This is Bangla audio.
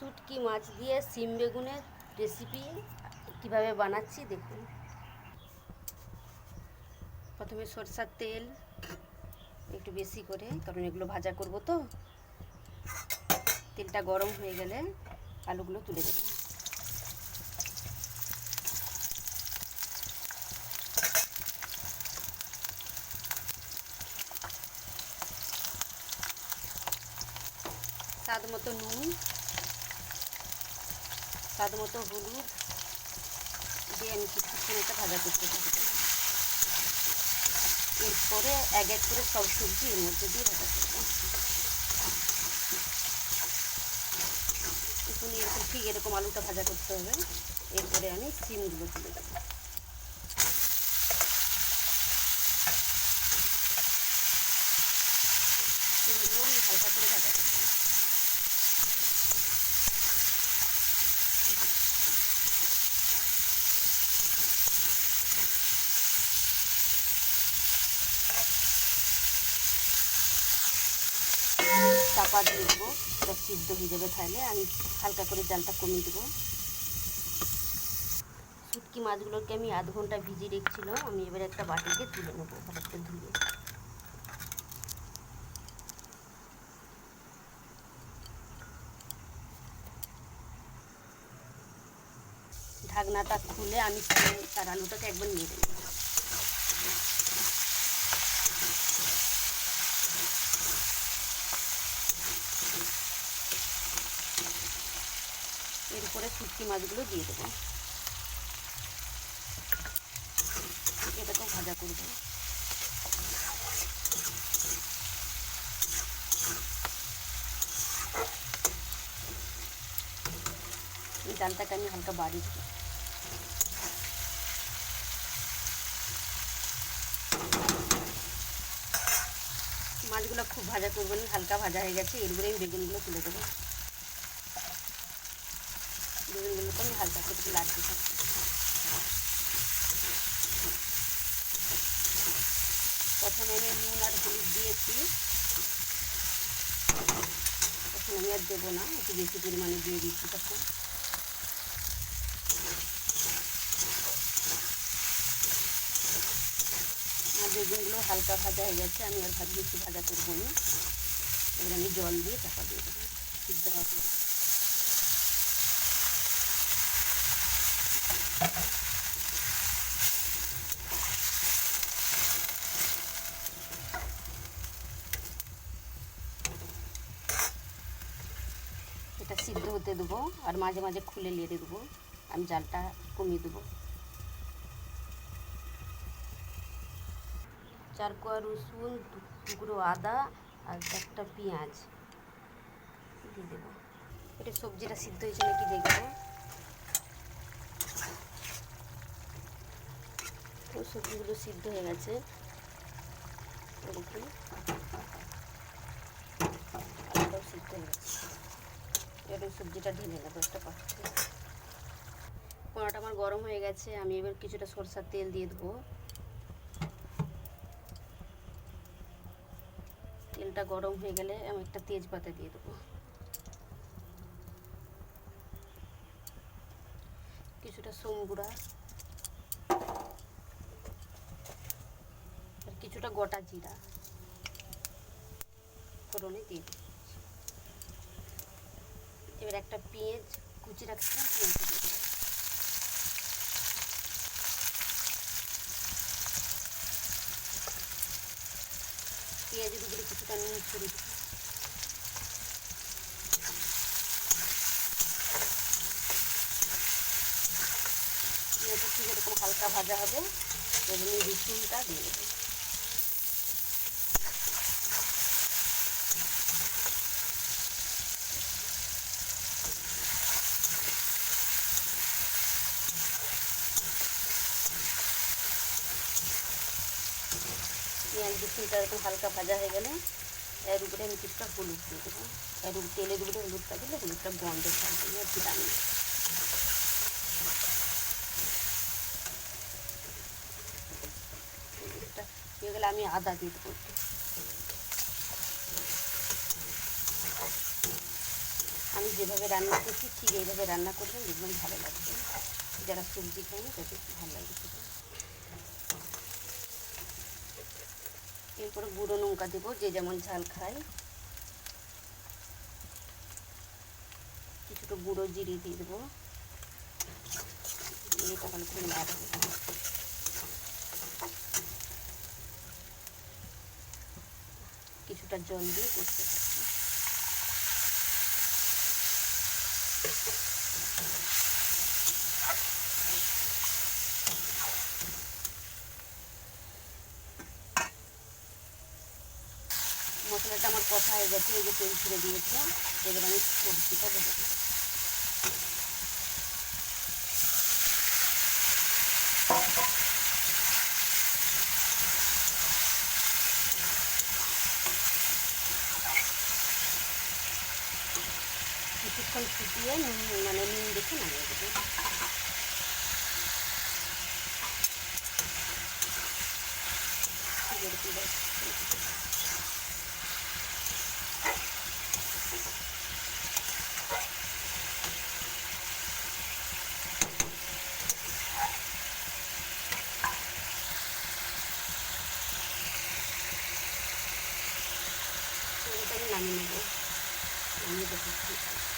শুটকি মাছ দিয়ে শিম বেগুনের রেসিপি কিভাবে বানাচ্ছি দেখুন। প্রথমে সরষার তেল একটু বেশি করে, কারণ এগুলো ভাজা করব তো। তেলটা গরম হয়ে গেলে আলুগুলো তুলে দেব। স্বাদ মতো নুন, স্বাদ মতো হলুদ দিয়ে আমি কিছুক্ষণ এটা ভাজা করতে থাকবো। এরপরে এক এক করে সব সবজি এর মধ্যে দিয়ে ভাজা করবো। এখন এরকম ঠিক এরকম আলুটা ভাজা করতে হবে। এরপরে আমি শিমগুলো তুলে দেবো। শিমগুলো আমি হালকা করে ভাজা করবো। চাপা দিয়ে দেবো, এটা সিদ্ধ হয়ে যাবে। তাহলে আমি হালকা করে জালটা কমিয়ে দেবো। শুটকি মাছগুলোকে আমি আধ ঘন্টা ভিজিয়ে রেখেছিলাম। আমি এবার একটা বাটিতে তুলে নেবো, ভালো করে ধুয়ে। ঢাকনাটা খুলে আমি তার আলুটাকে একবার নেড়ে নেব। এরপরে শুটকি মাছগুলো দিয়ে দেবো, এটাকেও ভাজা করব। এই ডালটাকে আমি হালকা বাড়িয়ে দেবো। মাছগুলো খুব ভাজা করবো না, হালকা ভাজা হয়ে গেছে। এরপরে আমি বেগুনগুলো তুলে দেবো। বেগুনগুলোকে আমি হালকা করে লাগতে থাকবো। প্রথমে আমি নুন আর হলুদ দিয়েছি, এখন আমি আর দেবো না, একটু বেশি পরিমাণে দিয়ে দিচ্ছি। তখন আর বেগুনগুলো হালকা ভাজা হয়ে গেছে, আমি আর বেশি ভাজা করবো না। এবার আমি জল দিয়ে চাপা দিয়ে দেবো, সিদ্ধ হবে। এটা সিদ্ধ হতে দেবো, আর মাঝে মাঝে খুলে নেড়ে দেবো। আমি জালটা কমিয়ে দেবো। 4 কোয়া রসুন, টুকরো আদা আর একটা পেঁয়াজ দিয়ে দেবো। এটা সবজিটা সিদ্ধ হয়েছে নাকি দেখবো। সবজিগুলো সিদ্ধ হয়ে গেছে। এরকম আলুটাও সিদ্ধ হয়ে গেছে। এবার সবজিটা ঢেলে নেবো একটা পাত্রে। কড়াটা আমার গরম হয়ে গেছে, আমি এবার কিছুটা সরষার তেল দিয়ে দেবো। তেলটা গরম হয়ে গেলে আমি একটা তেজপাতা দিয়ে দেবো। কিছুটা সোমগুড়া আর কিছুটা গোটা জিরা ফোড়নে দিয়ে দিই। এবার একটা পেঁয়াজ কুচি রাখছিলাম, পেঁয়াজটা দিয়ে দেবো। পেঁয়াজের উপরে কিছুটা নুন ছড়িয়ে দেবো। পেঁয়াজটা ঠিক এরকম হালকা ভাজা হবে, এবার আমি রসুনটা দিয়ে দেবো। পেঁয়াজ রসুনটা এরকম হালকা ভাজা হয়ে গেলে এর উপরে আমি কিছুটা হলুদ দিয়ে দেবো। এর তেলের উপরে হলুদটা দিলে হলুদটা গন্ধ থাকবে আর ভিটামিন। হলুদটা হয়ে গেলে আমি আদা দিয়ে দেবো। আমি যেভাবে রান্না করছি ঠিক এইভাবে রান্না করবেন, দেখবেন ভালো লাগবে। যারা সবজি খায় না তাদের ভালো লাগবে খেতে। এরপরে গুঁড়ো লঙ্কা দেবো, যে যেমন ঝাল খায়। কিছুটা গুঁড়ো জিরে দিয়ে দেবো, এটা ভালো করে নাড়বো। কিছুটা জল দিয়ে কষতে থাকবো। মশলাটা আমার কষা হয়ে গেছে, এই যে তেল ছেড়ে দিয়েছে। এবার আমি সবজিটা ঢেলে দেবো। কিছুক্ষণ ফুটিয়ে নুন দেখে নামিয়ে দেবো। এটা আমি নামিয়ে নেবো, নামিয়ে দেখাচ্ছি।